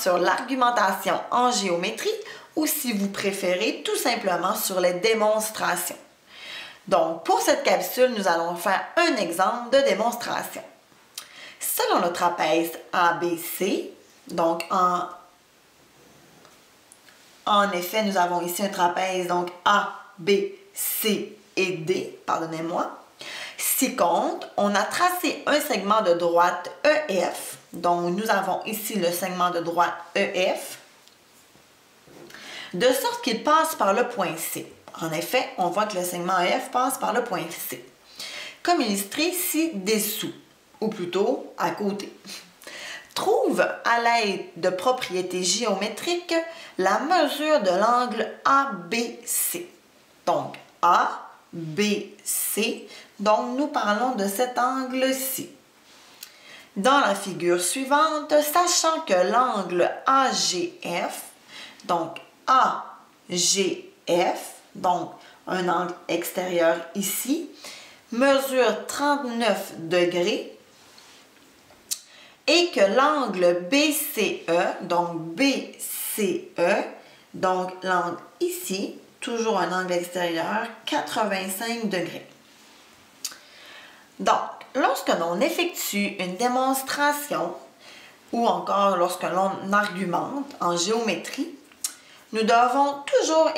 sur l'argumentation en géométrie ou si vous préférez tout simplement sur les démonstrations. Donc, pour cette capsule, nous allons faire un exemple de démonstration. Selon le trapèze ABC, donc en effet, nous avons ici un trapèze, donc A, B, C et D, pardonnez-moi. Ci-contre, on a tracé un segment de droite EF, donc nous avons ici le segment de droite EF, de sorte qu'il passe par le point C. En effet, on voit que le segment EF passe par le point C, comme illustré ci-dessous, ou plutôt à côté. Trouve à l'aide de propriétés géométriques la mesure de l'angle ABC. Donc, ABC, donc nous parlons de cet angle-ci. Dans la figure suivante, sachant que l'angle AGF, donc AGF, donc un angle extérieur ici, mesure 39 degrés, et que l'angle BCE, donc l'angle ici, toujours un angle extérieur, 85 degrés. Donc, lorsque l'on effectue une démonstration ou encore lorsque l'on argumente en géométrie, nous devons toujours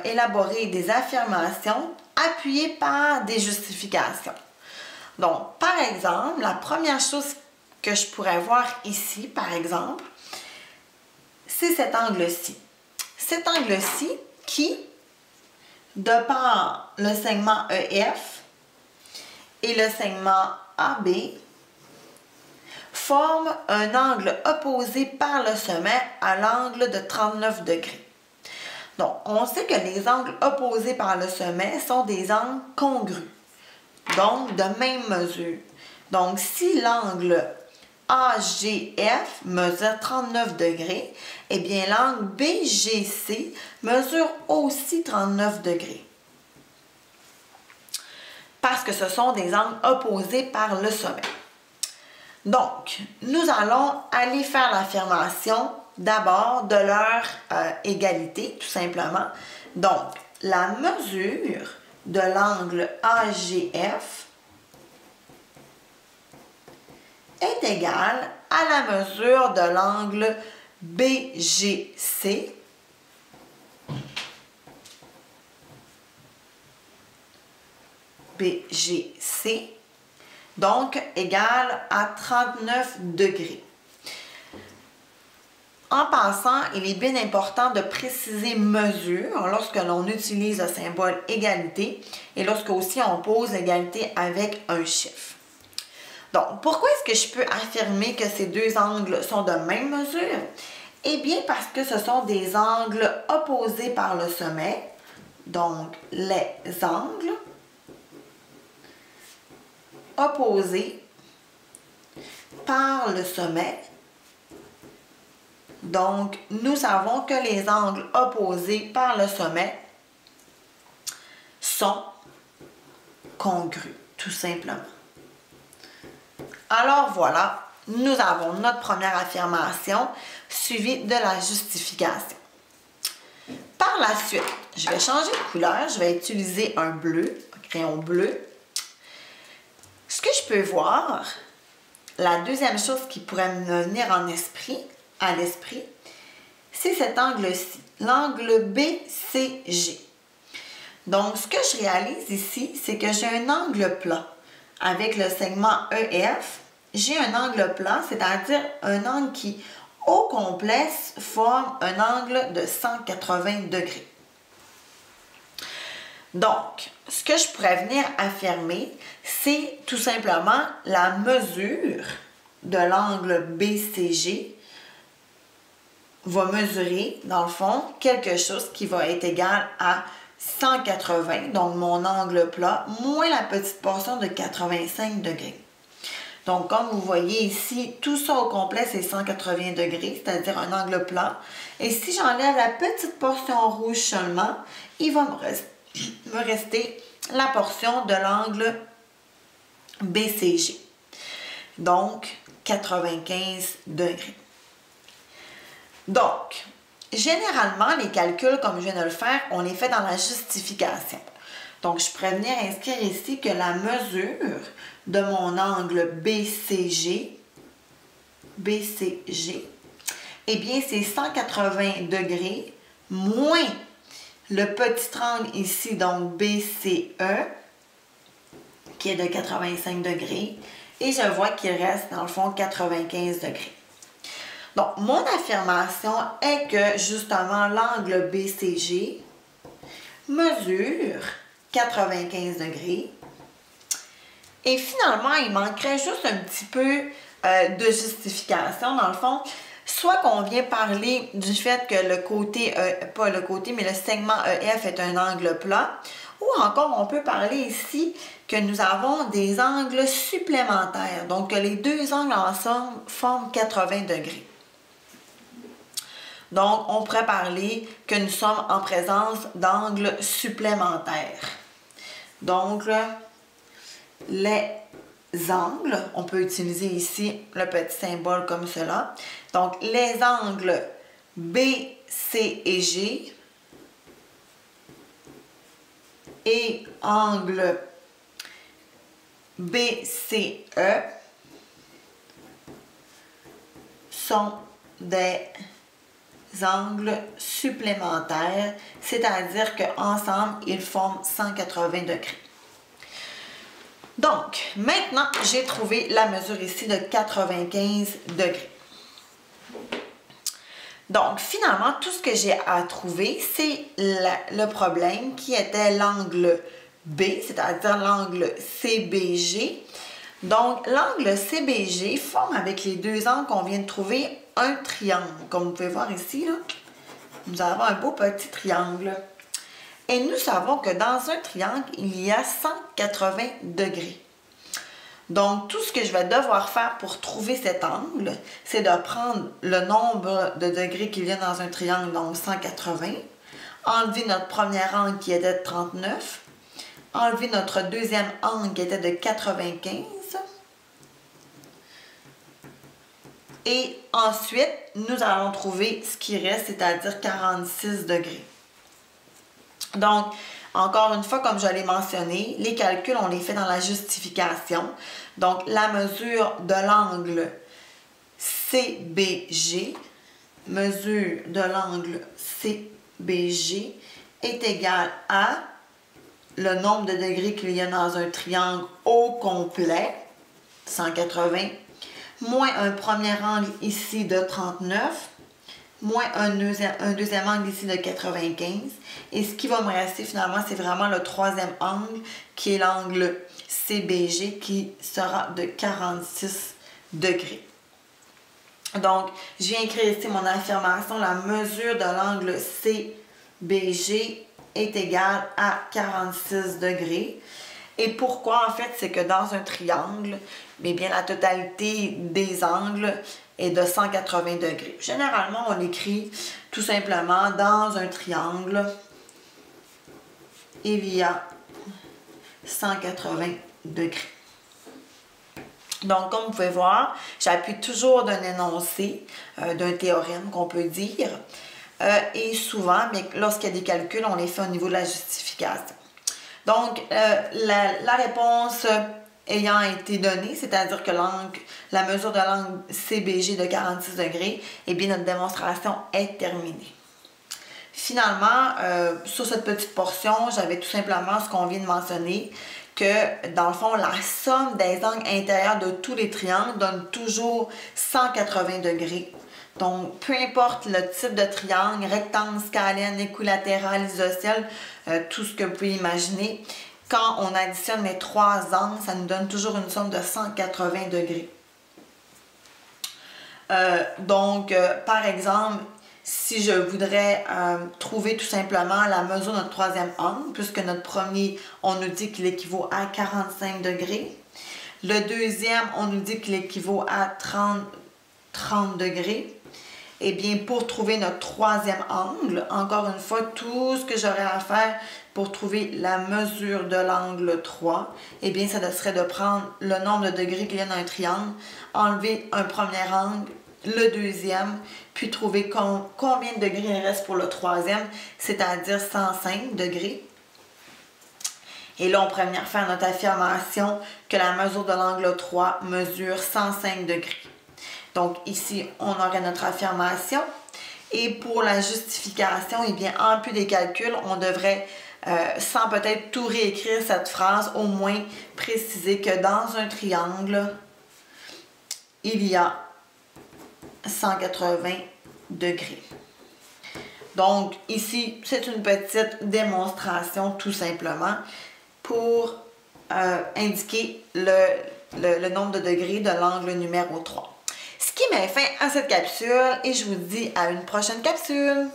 élaborer des affirmations appuyées par des justifications. Donc, par exemple, la première chose que je pourrais voir ici, par exemple, c'est cet angle-ci. Cet angle-ci qui, de par le segment EF et le segment AB, forme un angle opposé par le sommet à l'angle de 39 degrés. Donc, on sait que les angles opposés par le sommet sont des angles congrus, donc de même mesure. Donc, si l'angle AGF mesure 39 degrés, eh bien l'angle BGC mesure aussi 39 degrés. Parce que ce sont des angles opposés par le sommet. Donc, nous allons aller faire l'affirmation d'abord de leur égalité, tout simplement. Donc, la mesure de l'angle AGF est égale à la mesure de l'angle BGC donc égale à 39 degrés. En passant, il est bien important de préciser mesure lorsque l'on utilise le symbole égalité et lorsque aussi on pose l'égalité avec un chiffre. Donc, pourquoi est-ce que je peux affirmer que ces deux angles sont de même mesure? Eh bien, parce que ce sont des angles opposés par le sommet. Donc, les angles opposés par le sommet. Donc, nous savons que les angles opposés par le sommet sont congrus, tout simplement. Alors voilà, nous avons notre première affirmation suivie de la justification. Par la suite, je vais changer de couleur, je vais utiliser un bleu, un crayon bleu. Ce que je peux voir, la deuxième chose qui pourrait me venir à l'esprit, c'est cet angle-ci, l'angle BCG. Donc, ce que je réalise ici, c'est que j'ai un angle plat. Avec le segment EF, j'ai un angle plat, c'est-à-dire un angle qui, au complet, forme un angle de 180 degrés. Donc, ce que je pourrais venir affirmer, c'est tout simplement la mesure de l'angle BCG va mesurer, dans le fond, quelque chose qui va être égal à 180, donc mon angle plat, moins la petite portion de 85 degrés. Donc, comme vous voyez ici, tout ça au complet, c'est 180 degrés, c'est-à-dire un angle plat. Et si j'enlève la petite portion rouge seulement, il va me rester la portion de l'angle BCG. Donc, 95 degrés. Donc, généralement, les calculs, comme je viens de le faire, on les fait dans la justification. Donc, je pourrais venir inscrire ici que la mesure de mon angle BCG, eh bien, c'est 180 degrés moins le petit triangle ici, donc BCE, qui est de 85 degrés. Et je vois qu'il reste, dans le fond, 95 degrés. Donc, mon affirmation est que, justement, l'angle BCG mesure 95 degrés. Et finalement, il manquerait juste un petit peu de justification, dans le fond. Soit qu'on vient parler du fait que le côté, pas le côté, mais le segment EF est un angle plat. Ou encore, on peut parler ici que nous avons des angles supplémentaires. Donc, que les deux angles ensemble forment 80 degrés. Donc, on pourrait parler que nous sommes en présence d'angles supplémentaires. Donc, les angles, on peut utiliser ici le petit symbole comme cela. Donc, les angles B, C et G et angle BCE sont des angles supplémentaires, c'est-à-dire qu'ensemble, ils forment 180 degrés. Donc, maintenant, j'ai trouvé la mesure ici de 95 degrés. Donc, finalement, tout ce que j'ai à trouver, c'est le problème qui était l'angle B, c'est-à-dire l'angle CBG. Donc, l'angle CBG forme avec les deux angles qu'on vient de trouver un triangle. Comme vous pouvez voir ici, là, nous avons un beau petit triangle. Et nous savons que dans un triangle, il y a 180 degrés. Donc, tout ce que je vais devoir faire pour trouver cet angle, c'est de prendre le nombre de degrés qu'il y a dans un triangle, donc 180, enlever notre premier angle qui était de 39, enlever notre deuxième angle qui était de 95, et ensuite, nous allons trouver ce qui reste, c'est-à-dire 46 degrés. Donc, encore une fois, comme je l'ai mentionné, les calculs, on les fait dans la justification. Donc, la mesure de l'angle CBG, mesure de l'angle CBG est égale à le nombre de degrés qu'il y a dans un triangle au complet, 180, moins un premier angle ici de 39, moins un deuxième angle ici de 95. Et ce qui va me rester finalement, c'est vraiment le troisième angle, qui est l'angle CBG, qui sera de 46 degrés. Donc, je viens écrire ici mon affirmation. La mesure de l'angle CBG est égale à 46 degrés. Et pourquoi, en fait, c'est que dans un triangle, eh bien, la totalité des angles est de 180 degrés. Généralement, on écrit tout simplement dans un triangle, il y a 180 degrés. Donc, comme vous pouvez voir, j'appuie toujours d'un énoncé, d'un théorème qu'on peut dire. Et souvent, mais lorsqu'il y a des calculs, on les fait au niveau de la justification. Donc, la réponse ayant été donnée, c'est-à-dire que la mesure de l'angle CBG de 46 degrés, eh bien, notre démonstration est terminée. Finalement, sur cette petite portion, j'avais tout simplement ce qu'on vient de mentionner, que dans le fond, la somme des angles intérieurs de tous les triangles donne toujours 180 degrés. Donc, peu importe le type de triangle, rectangle, scalène, équilatéral, isocèle, tout ce que vous pouvez imaginer, quand on additionne les trois angles, ça nous donne toujours une somme de 180 degrés. Par exemple, si je voudrais trouver tout simplement la mesure de notre troisième angle, puisque notre premier, on nous dit qu'il équivaut à 45 degrés. Le deuxième, on nous dit qu'il équivaut à 30 degrés. Eh bien, pour trouver notre troisième angle, encore une fois, tout ce que j'aurais à faire pour trouver la mesure de l'angle 3, eh bien, ça serait de prendre le nombre de degrés qu'il y a dans un triangle, enlever un premier angle le deuxième, puis trouver combien de degrés il reste pour le troisième, c'est-à-dire 105 degrés. Et là, on pourrait venir faire notre affirmation que la mesure de l'angle 3 mesure 105 degrés. Donc ici, on aurait notre affirmation. Et pour la justification, eh bien, en plus des calculs, on devrait, sans peut-être tout réécrire cette phrase, au moins préciser que dans un triangle, il y a 180 degrés. Donc ici, c'est une petite démonstration tout simplement pour indiquer le nombre de degrés de l'angle numéro 3. Ce qui met fin à cette capsule et je vous dis à une prochaine capsule.